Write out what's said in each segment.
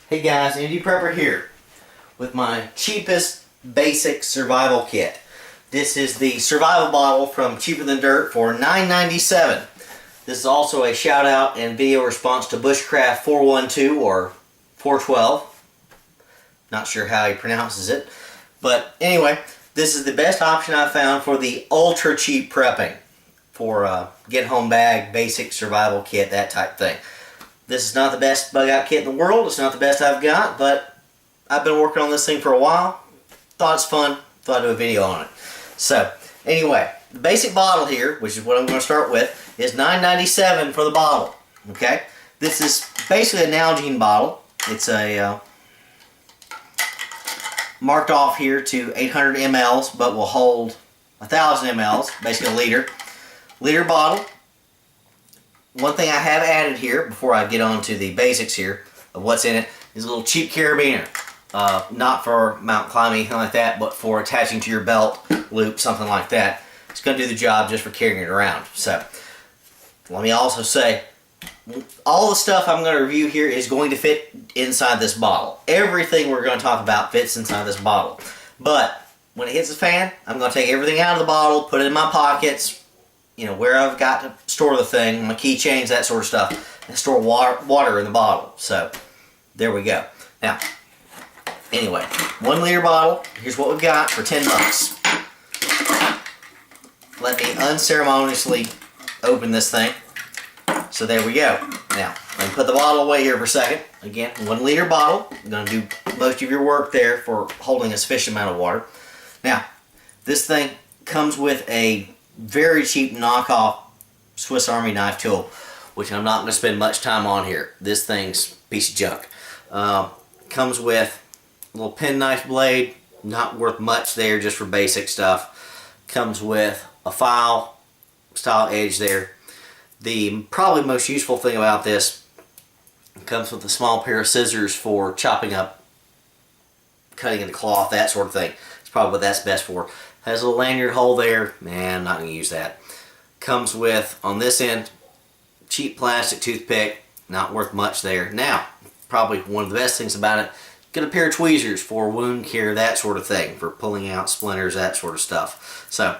Hey guys, Indie Prepper here with my cheapest basic survival kit. This is the survival bottle from Cheaper Than Dirt for $9.97. This is also a shout out and video response to Bushcraft 412 or 412. Not sure how he pronounces it. But anyway, this is the best option I've found for the ultra cheap prepping. For get home bag, basic survival kit, that type thing. This is not the best bug out kit in the world. It's not the best I've got, but I've been working on this thing for a while. Thought it's fun. Thought I'd do a video on it. So, anyway, the basic bottle here, which is what I'm going to start with, is $9.97 for the bottle. Okay? This is basically a Nalgene bottle. It's a marked off here to 800 mLs, but will hold 1,000 mLs, basically a liter. Liter bottle. One thing I have added here, before I get on to the basics here of what's in it, is a little cheap carabiner. Not for mountain climbing, anything like that, but for attaching to your belt loop, something like that. It's going to do the job just for carrying it around. So, let me also say, all the stuff I'm going to review here is going to fit inside this bottle. Everything we're going to talk about fits inside this bottle. But, when it hits the fan, I'm going to take everything out of the bottle, put it in my pockets, you know, where I've got to store the thing, my keychains, that sort of stuff, and store water in the bottle. So, there we go. Now, anyway, 1 liter bottle, here's what we've got for 10 bucks. Let me unceremoniously open this thing. So there we go. Now, let me put the bottle away here for a second. Again, 1 liter bottle. I'm going to do most of your work there for holding a sufficient amount of water. Now, this thing comes with a very cheap knockoff Swiss Army knife tool, which I'm not going to spend much time on here. This thing's a piece of junk. Comes with a little penknife blade, not worth much there, just for basic stuff. Comes with a file style edge there. The probably most useful thing about this comes with a small pair of scissors for chopping up, cutting into cloth, that sort of thing. It's probably what that's best for. Has a little lanyard hole there. Man, I'm not going to use that. Comes with, on this end, cheap plastic toothpick. Not worth much there. Now, probably one of the best things about it, get a pair of tweezers for wound care, that sort of thing. For pulling out splinters, that sort of stuff. So,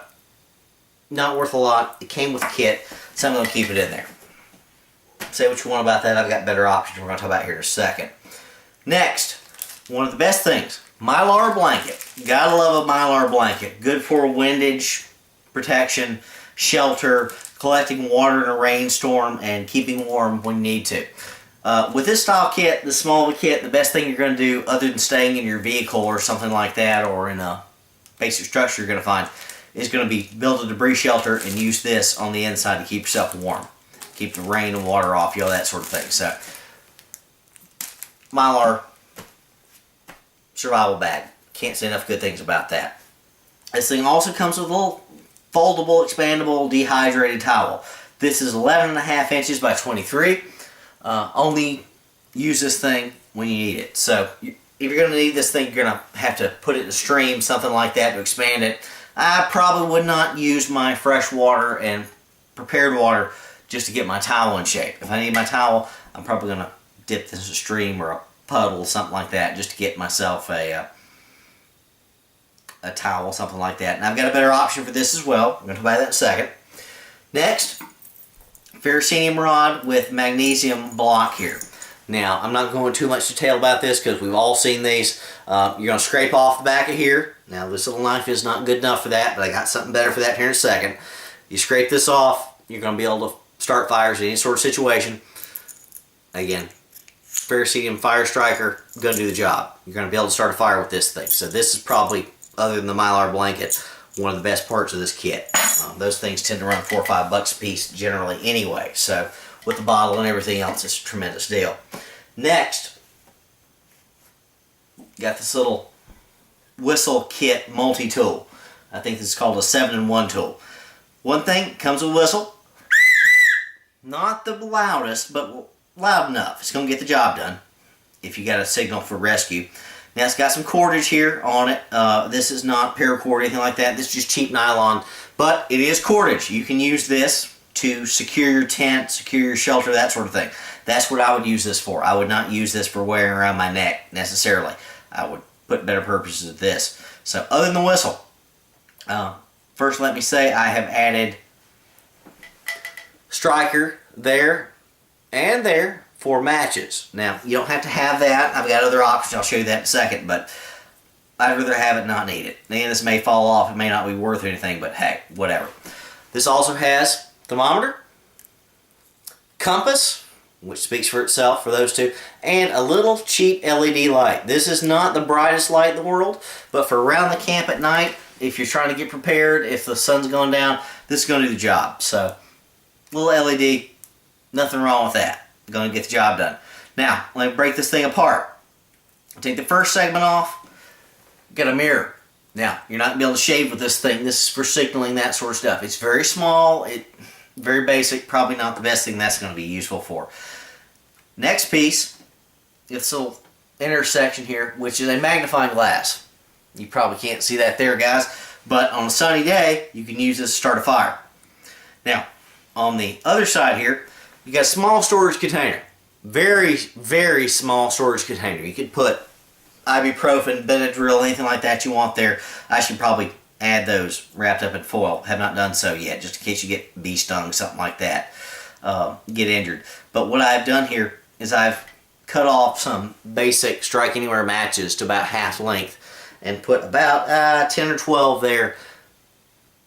not worth a lot. It came with a kit, so I'm going to keep it in there. Say what you want about that. I've got better options we're going to talk about here in a second. Next, one of the best things. Mylar blanket. Gotta love a Mylar blanket. Good for windage, protection, shelter, collecting water in a rainstorm, and keeping warm when you need to. With this style kit, the small kit, the best thing you're going to do, other than staying in your vehicle or something like that, or in a basic structure you're going to find, is going to be build a debris shelter and use this on the inside to keep yourself warm. Keep the rain and water off you, all that sort of thing. So, Mylar survival bag. Can't say enough good things about that. This thing also comes with a little foldable, expandable, dehydrated towel. This is 11.5 inches by 23. Only use this thing when you need it. So if you're going to need this thing, you're going to have to put it in a stream, something like that, to expand it. I probably would not use my fresh water and prepared water just to get my towel in shape. If I need my towel, I'm probably going to dip this in a stream or a puddle, something like that, just to get myself a towel, something like that. And I've got a better option for this as well. I'm going to buy that in a second. Next, ferrocenium rod with magnesium block here. Now, I'm not going too much detail about this because we've all seen these. You're going to scrape off the back of here. Now, this little knife is not good enough for that, but I got something better for that here in a second. You scrape this off, you're going to be able to start fires in any sort of situation. Again, ferrocenium fire striker, going to do the job. You're going to be able to start a fire with this thing. So this is probably, other than the Mylar blanket, one of the best parts of this kit. Those things tend to run $4 or $5 a piece generally anyway. So with the bottle and everything else, it's a tremendous deal. Next, got this little whistle kit multi-tool. I think this is called a 7-in-1 tool. One thing, comes with a whistle. Not the loudest, but loud enough. It's going to get the job done if you got a signal for rescue. Now it's got some cordage here on it. This is not paracord or anything like that. This is just cheap nylon, but it is cordage. You can use this to secure your tent, secure your shelter, that sort of thing. That's what I would use this for. I would not use this for wearing around my neck necessarily. I would put better purposes of this. So other than the whistle, first let me say I have added striker there and there for matches. Now, you don't have to have that. I've got other options. I'll show you that in a second, but I'd rather have it, not need it. And this may fall off. It may not be worth anything, but hey, whatever. This also has thermometer, compass, which speaks for itself for those two, and a little cheap LED light. This is not the brightest light in the world, but for around the camp at night, if you're trying to get prepared, if the sun's going down, this is going to do the job. So, little LED, nothing wrong with that. Going to get the job done. Now, let me break this thing apart. I'll take the first segment off. Got a mirror. Now, you're not going to be able to shave with this thing. This is for signaling, that sort of stuff. It's very small, very basic, probably not the best thing that's going to be useful for. Next piece, this little intersection here, which is a magnifying glass. You probably can't see that there, guys, but on a sunny day, you can use this to start a fire. Now, on the other side here, you got a small storage container. Very, very small storage container. You could put ibuprofen, Benadryl, anything like that you want there. I should probably add those wrapped up in foil. Have not done so yet, just in case you get bee stung, something like that, get injured. But what I've done here is I've cut off some basic strike anywhere matches to about half length and put about 10 or 12 there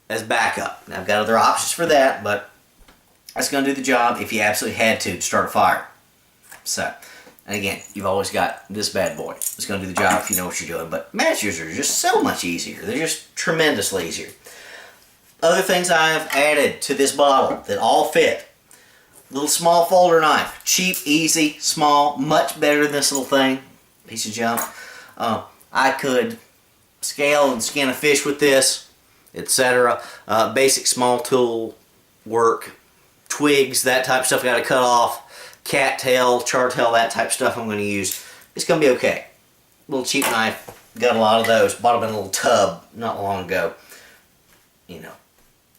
as backup. Now, I've got other options for that, but that's going to do the job if you absolutely had to start a fire. So, and again, you've always got this bad boy. It's going to do the job if you know what you're doing. But matches are just so much easier. They're just tremendously easier. Other things I have added to this bottle that all fit. Little small folder knife. Cheap, easy, small. Much better than this little thing. Piece of junk. I could scale and skin a fish with this, etc. Basic small tool work. Twigs, that type of stuff I got to cut off. Cattail, chartail, that type of stuff I'm going to use. It's going to be okay. Little cheap knife. Got a lot of those. Bought them in a little tub not long ago.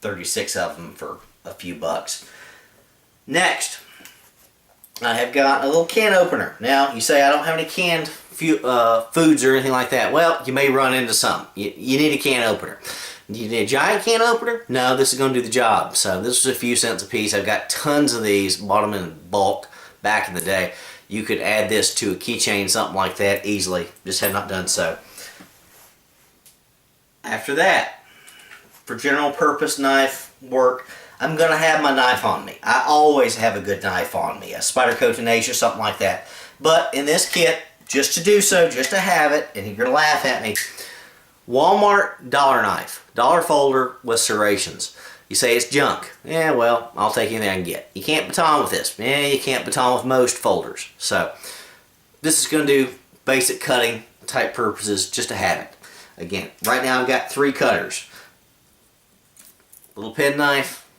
36 of them for a few bucks. Next, I have got a little can opener. Now, you say I don't have any canned foods or anything like that. Well, you may run into some. You need a can opener. You need a giant can opener? No, this is going to do the job. So this is a few cents a piece. I've got tons of these. Bought them in bulk back in the day. You could add this to a keychain, something like that, easily. Just have not done so. After that, for general purpose knife work, I'm going to have my knife on me. I always have a good knife on me. A Spyderco Tenacious, something like that. But in this kit, just to do so, just to have it, and you're going to laugh at me, Walmart dollar knife. Dollar folder with serrations. You say it's junk. Yeah, well, I'll take anything I can get. You can't baton with this. Yeah, you can't baton with most folders. So, this is going to do basic cutting type purposes just to have it. Again, right now I've got 3 cutters. Little penknife,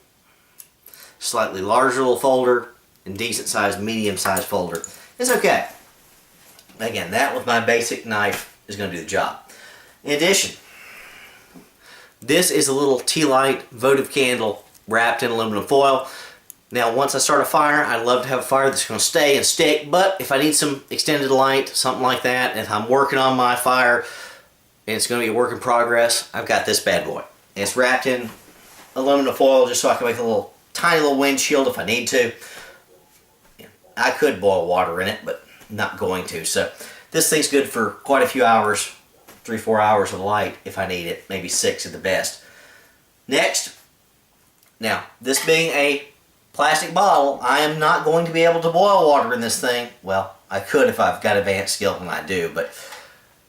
slightly larger little folder, and decent sized, medium sized folder. It's okay. Again, that with my basic knife is going to do the job. In addition, this is a little tea light votive candle wrapped in aluminum foil. Now, once I start a fire, I'd love to have a fire that's going to stay and stick, but if I need some extended light, something like that, if I'm working on my fire and it's going to be a work in progress, I've got this bad boy. And it's wrapped in aluminum foil just so I can make a tiny little windshield if I need to. I could boil water in it, but I'm not going to. So this thing's good for quite a few hours, 3-4 hours of light if I need it, maybe 6 at the best. Next, now this being a plastic bottle, I am not going to be able to boil water in this thing. Well, I could if I've got advanced skill, and I do, but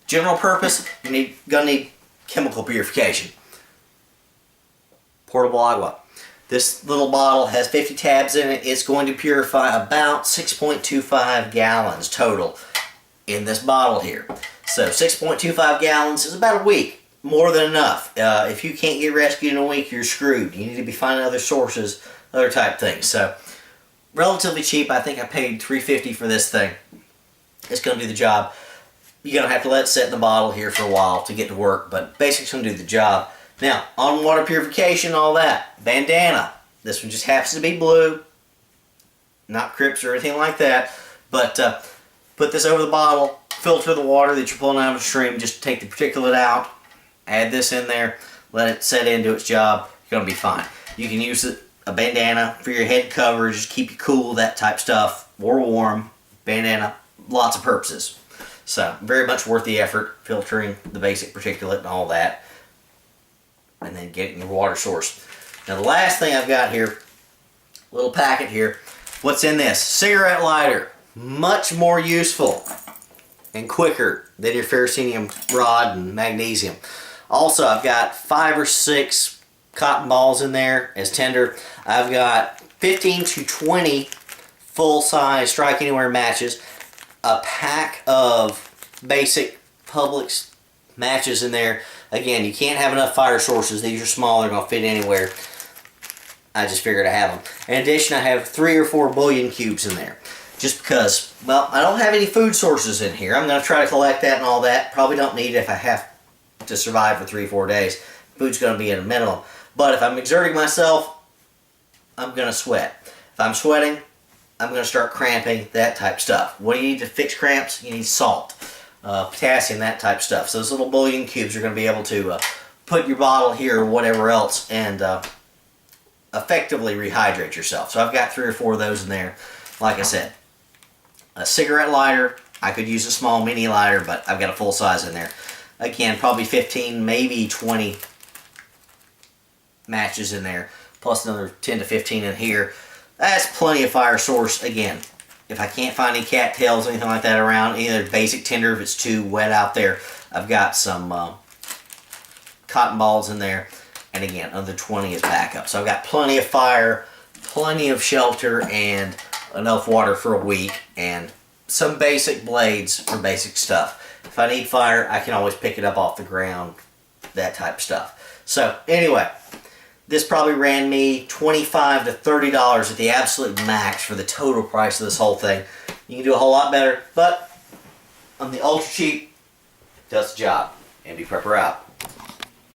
general purpose, you're gonna need chemical purification. Portable agua. This little bottle has 50 tabs in it. It's going to purify about 6.25 gallons total in this bottle here. So 6.25 gallons is about a week. More than enough. If you can't get rescued in a week, you're screwed. You need to be finding other sources, other type things. So relatively cheap. I think I paid $3.50 for this thing. It's going to do the job. You're going to have to let it sit in the bottle here for a while to get to work, but basically it's going to do the job. Now, on water purification, all that. Bandana. This one just happens to be blue. not Crips or anything like that. But put this over the bottle, filter the water that you're pulling out of the stream, just take the particulate out, add this in there, let it set into its job, you're going to be fine. You can use a bandana for your head cover, just keep you cool, that type stuff, or warm, bandana, lots of purposes. So, very much worth the effort, filtering the basic particulate and all that, and then getting your water source. Now the last thing I've got here, little packet here, what's in this? Cigarette lighter. Much more useful and quicker than your ferrocenium rod and magnesium. Also, I've got 5 or 6 cotton balls in there as tinder. I've got 15 to 20 full-size Strike Anywhere matches, a pack of basic Publix matches in there. Again, you can't have enough fire sources. These are small, they're going to fit anywhere. I just figured I have them. In addition, I have 3 or 4 bouillon cubes in there. Just because, well, I don't have any food sources in here. I'm going to try to collect that and all that. Probably don't need it if I have to survive for 3-4 days. Food's going to be at a minimum. But if I'm exerting myself, I'm going to sweat. If I'm sweating, I'm going to start cramping, that type stuff. What do you need to fix cramps? You need salt, potassium, that type stuff. So those little bouillon cubes are going to be able to put your bottle here or whatever else and effectively rehydrate yourself. So I've got 3 or 4 of those in there. Like I said, a cigarette lighter. I could use a small mini lighter, but I've got a full size in there. Again, probably 15, maybe 20 matches in there, plus another 10 to 15 in here. That's plenty of fire source. Again, if I can't find any cattails or anything like that around, either basic tinder if it's too wet out there, I've got some cotton balls in there. And again, another 20 is backup. So I've got plenty of fire, plenty of shelter, and enough water for a week, and some basic blades for basic stuff. If I need fire, I can always pick it up off the ground, that type of stuff. So anyway, this probably ran me $25 to $30 at the absolute max for the total price of this whole thing. You can do a whole lot better, but on the ultra cheap, does the job. MD Prepper out.